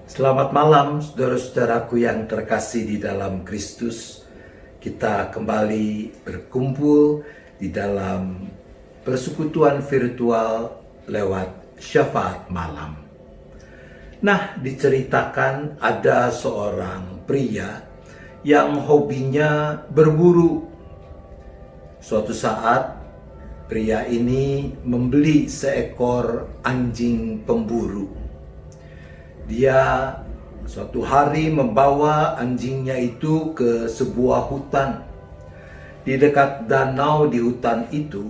Selamat malam, saudara-saudaraku yang terkasih di dalam Kristus. Kita kembali berkumpul di dalam persekutuan virtual lewat syafaat malam. Nah, diceritakan ada seorang pria yang hobinya berburu. Suatu saat, pria ini membeli seekor anjing pemburu. Dia suatu hari membawa anjingnya itu ke sebuah hutan. Di dekat danau di hutan itu,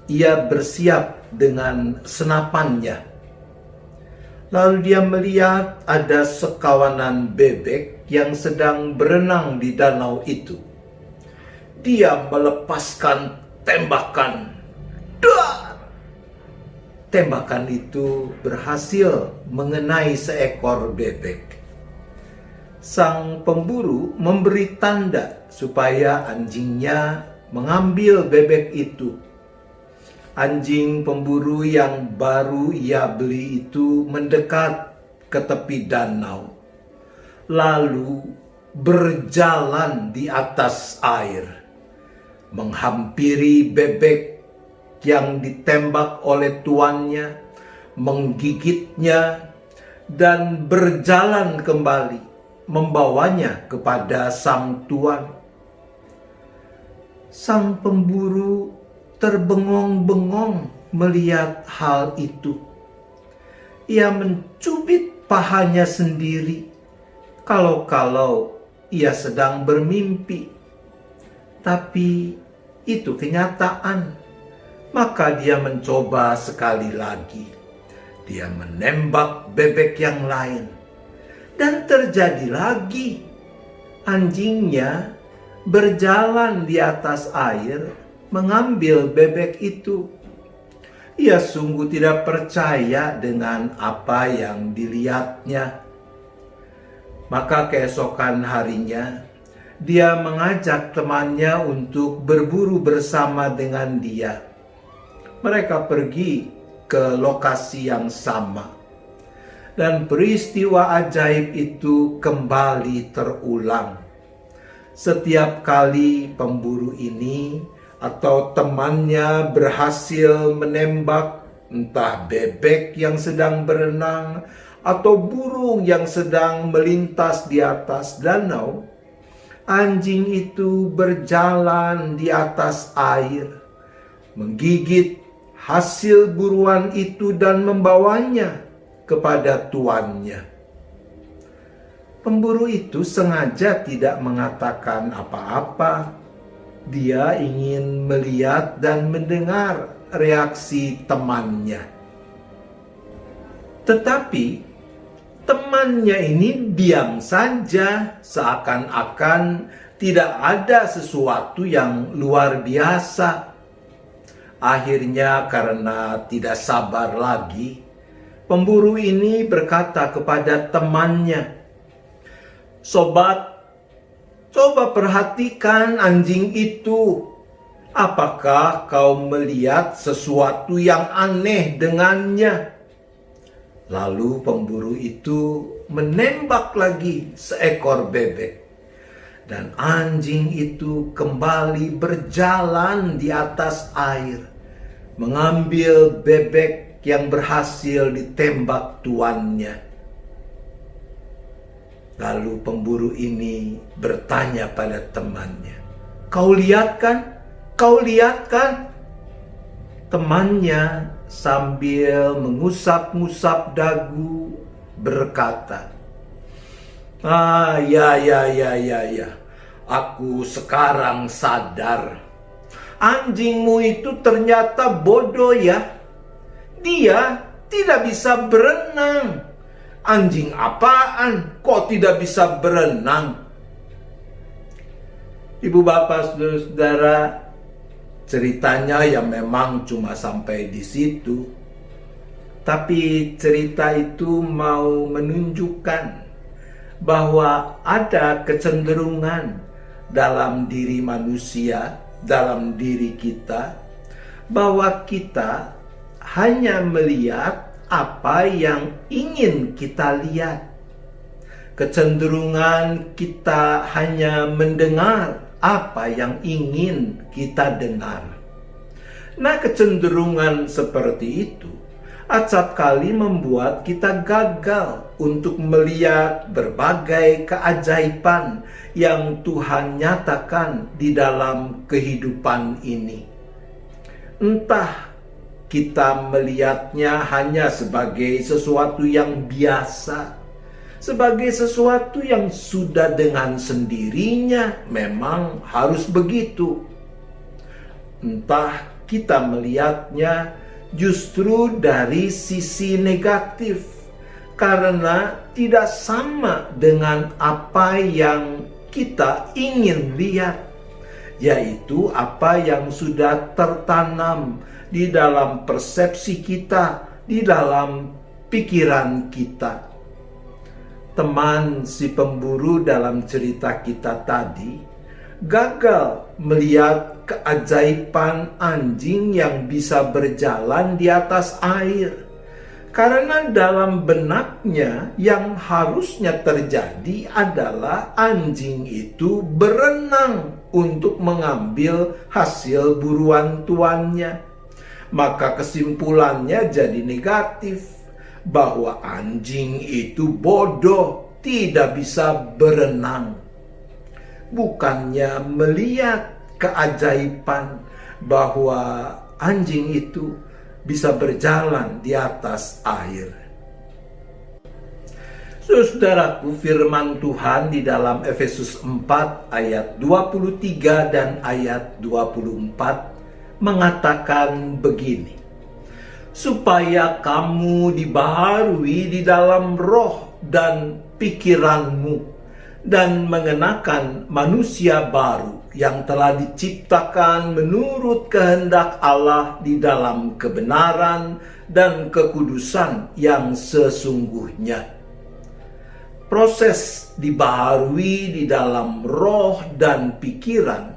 ia bersiap dengan senapannya. Lalu dia melihat ada sekawanan bebek yang sedang berenang di danau itu. Dia melepaskan tembakan. Dar! Tembakan itu berhasil mengenai seekor bebek. Sang pemburu memberi tanda supaya anjingnya mengambil bebek itu. Anjing pemburu yang baru ia beli itu mendekat ke tepi danau, lalu berjalan di atas air, menghampiri bebek yang ditembak oleh tuannya, menggigitnya, dan berjalan kembali, membawanya kepada sang tuan. Sang pemburu terbengong-bengong melihat hal itu. Ia mencubit pahanya sendiri, kalau-kalau ia sedang bermimpi. Tapi itu kenyataan. Maka dia mencoba sekali lagi. Dia menembak bebek yang lain. Dan terjadi lagi. Anjingnya berjalan di atas air mengambil bebek itu. Ia sungguh tidak percaya dengan apa yang dilihatnya. Maka keesokan harinya, dia mengajak temannya untuk berburu bersama dengan dia. Mereka pergi ke lokasi yang sama. Dan peristiwa ajaib itu kembali terulang. Setiap kali pemburu ini atau temannya berhasil menembak entah bebek yang sedang berenang atau burung yang sedang melintas di atas danau, anjing itu berjalan di atas air, menggigit hasil buruan itu dan membawanya kepada tuannya. Pemburu itu sengaja tidak mengatakan apa-apa. Dia ingin melihat dan mendengar reaksi temannya. Tetapi temannya ini diam saja, seakan-akan tidak ada sesuatu yang luar biasa. Akhirnya karena tidak sabar lagi, pemburu ini berkata kepada temannya, "Sobat, coba perhatikan anjing itu. Apakah kau melihat sesuatu yang aneh dengannya?" Lalu pemburu itu menembak lagi seekor bebek. Dan anjing itu kembali berjalan di atas air, mengambil bebek yang berhasil ditembak tuannya. Lalu pemburu ini bertanya pada temannya, "Kau lihat kan? Kau lihat kan?" Temannya sambil mengusap-ngusap dagu berkata, Ya. Aku sekarang sadar. Anjingmu itu ternyata bodoh ya. Dia tidak bisa berenang. Anjing apaan kok tidak bisa berenang? Ibu bapak, saudara-saudara, ceritanya ya memang cuma sampai di situ. Tapi cerita itu mau menunjukkan bahwa ada kecenderungan dalam diri manusia, dalam diri kita, bahwa kita hanya melihat apa yang ingin kita lihat. Kecenderungan kita hanya mendengar apa yang ingin kita dengar. Nah, kecenderungan seperti itu acap kali membuat kita gagal untuk melihat berbagai keajaiban yang Tuhan nyatakan di dalam kehidupan ini. Entah kita melihatnya hanya sebagai sesuatu yang biasa, sebagai sesuatu yang sudah dengan sendirinya memang harus begitu. Entah kita melihatnya justru dari sisi negatif, karena tidak sama dengan apa yang kita ingin lihat, yaitu apa yang sudah tertanam di dalam persepsi kita, di dalam pikiran kita. Teman si pemburu dalam cerita kita tadi gagal melihat keajaiban anjing yang bisa berjalan di atas air, karena dalam benaknya yang harusnya terjadi adalah anjing itu berenang untuk mengambil hasil buruan tuannya. Maka kesimpulannya jadi negatif, bahwa anjing itu bodoh, tidak bisa berenang. Bukannya melihat keajaiban bahwa anjing itu bisa berjalan di atas air. Saudaraku, firman Tuhan di dalam Efesus 4 ayat 23 dan ayat 24 mengatakan begini: supaya kamu dibaharui di dalam roh dan pikiranmu, dan mengenakan manusia baru yang telah diciptakan menurut kehendak Allah di dalam kebenaran dan kekudusan yang sesungguhnya. Proses dibaharui di dalam roh dan pikiran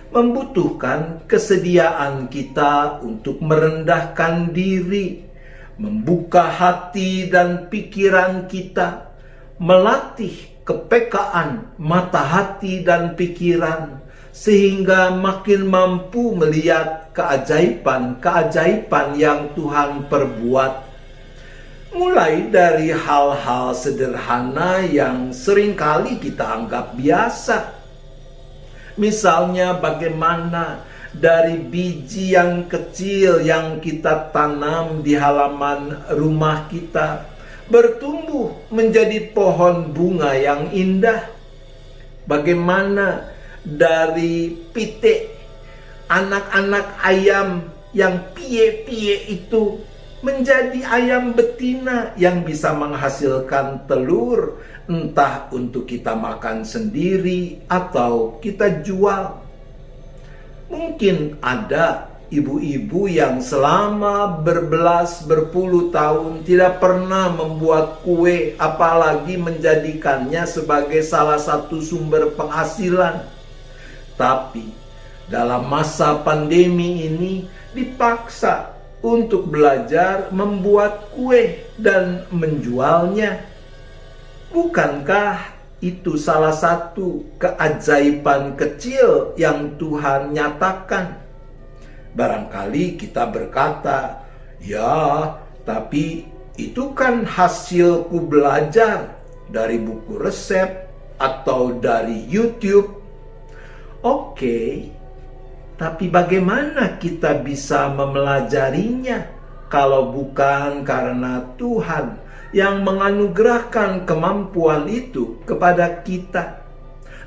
membutuhkan kesediaan kita untuk merendahkan diri, membuka hati dan pikiran kita, melatih kepekaan mata hati dan pikiran, sehingga makin mampu melihat keajaiban-keajaiban yang Tuhan perbuat. Mulai dari hal-hal sederhana yang seringkali kita anggap biasa. Misalnya bagaimana dari biji yang kecil yang kita tanam di halaman rumah kita bertumbuh menjadi pohon bunga yang indah. Bagaimana dari pitik anak-anak ayam yang pie-pie itu menjadi ayam betina yang bisa menghasilkan telur, entah untuk kita makan sendiri atau kita jual. Mungkin ada ibu-ibu yang selama berpuluh tahun tidak pernah membuat kue, apalagi menjadikannya sebagai salah satu sumber penghasilan. Tapi dalam masa pandemi ini dipaksa untuk belajar membuat kue dan menjualnya. Bukankah itu salah satu keajaiban kecil yang Tuhan nyatakan? Barangkali kita berkata, ya, tapi itu kan hasilku belajar dari buku resep atau dari YouTube. Oke, tapi bagaimana kita bisa mempelajarinya kalau bukan karena Tuhan yang menganugerahkan kemampuan itu kepada kita?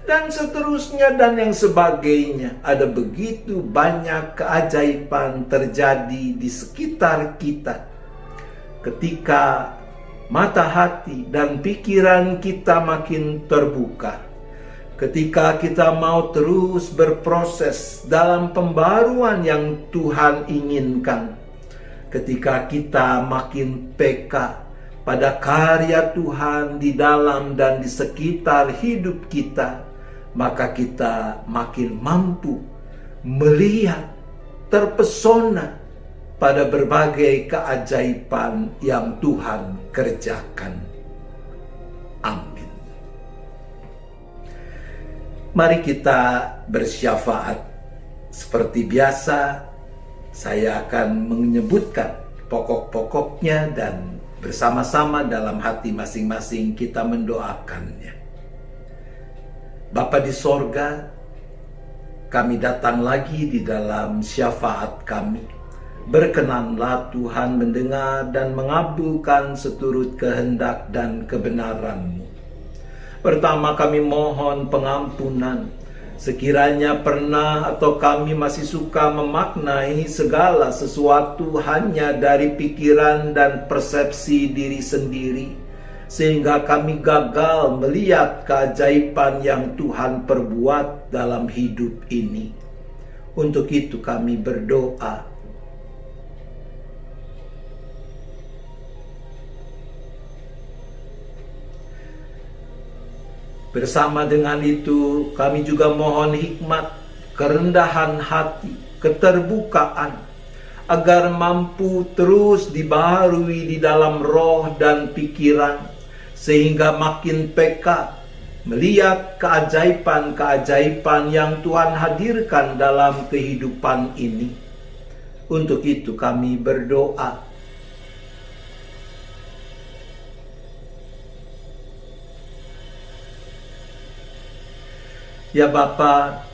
Dan seterusnya dan yang sebagainya. Ada begitu banyak keajaiban terjadi di sekitar kita. Ketika mata hati dan pikiran kita makin terbuka, ketika kita mau terus berproses dalam pembaruan yang Tuhan inginkan, ketika kita makin peka pada karya Tuhan di dalam dan di sekitar hidup kita, maka kita makin mampu melihat, terpesona pada berbagai keajaiban yang Tuhan kerjakan. Amin. Mari kita bersyafaat. Seperti biasa, saya akan menyebutkan pokok-pokoknya dan bersama-sama dalam hati masing-masing kita mendoakannya. Bapa di sorga, kami datang lagi di dalam syafaat kami. Berkenanlah Tuhan mendengar dan mengabulkan seturut kehendak dan kebenaran-Mu. Pertama kami mohon pengampunan. Sekiranya pernah atau kami masih suka memaknai segala sesuatu hanya dari pikiran dan persepsi diri sendiri, sehingga kami gagal melihat keajaiban yang Tuhan perbuat dalam hidup ini. Untuk itu kami berdoa. Bersama dengan itu, kami juga mohon hikmat, kerendahan hati, keterbukaan, agar mampu terus dibaharui di dalam roh dan pikiran, sehingga makin peka melihat keajaiban-keajaiban yang Tuhan hadirkan dalam kehidupan ini. Untuk itu kami berdoa. Ya Bapa,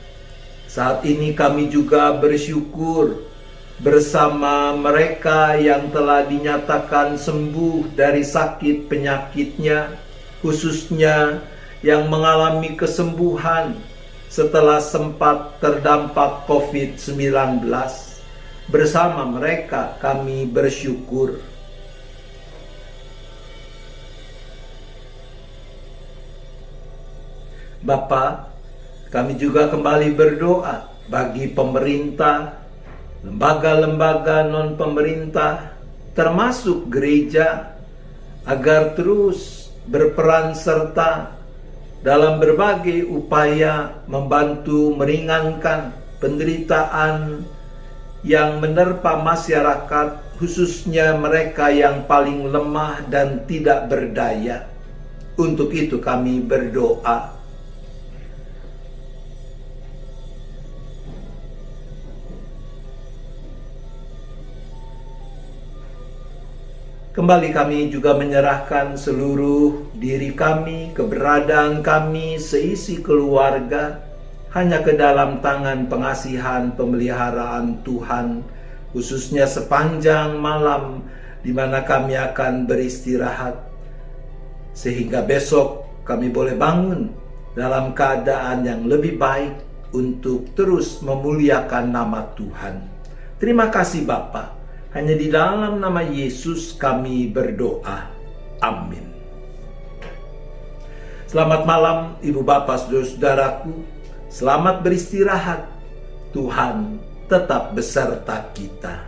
saat ini kami juga bersyukur bersama mereka yang telah dinyatakan sembuh dari sakit penyakitnya, khususnya yang mengalami kesembuhan setelah sempat terdampak COVID-19. Bersama mereka kami bersyukur. Bapa, kami juga kembali berdoa bagi pemerintah, lembaga-lembaga non-pemerintah, termasuk gereja, agar terus berperan serta dalam berbagai upaya membantu meringankan penderitaan yang menerpa masyarakat, khususnya mereka yang paling lemah dan tidak berdaya. Untuk itu kami berdoa. Kembali kami juga menyerahkan seluruh diri kami, keberadaan kami, seisi keluarga, hanya ke dalam tangan pengasihan pemeliharaan Tuhan, khususnya sepanjang malam di mana kami akan beristirahat, sehingga besok kami boleh bangun dalam keadaan yang lebih baik untuk terus memuliakan nama Tuhan. Terima kasih Bapa. Hanya di dalam nama Yesus kami berdoa. Amin. Selamat malam Ibu Bapak Saudara-saudaraku. Selamat beristirahat. Tuhan tetap beserta kita.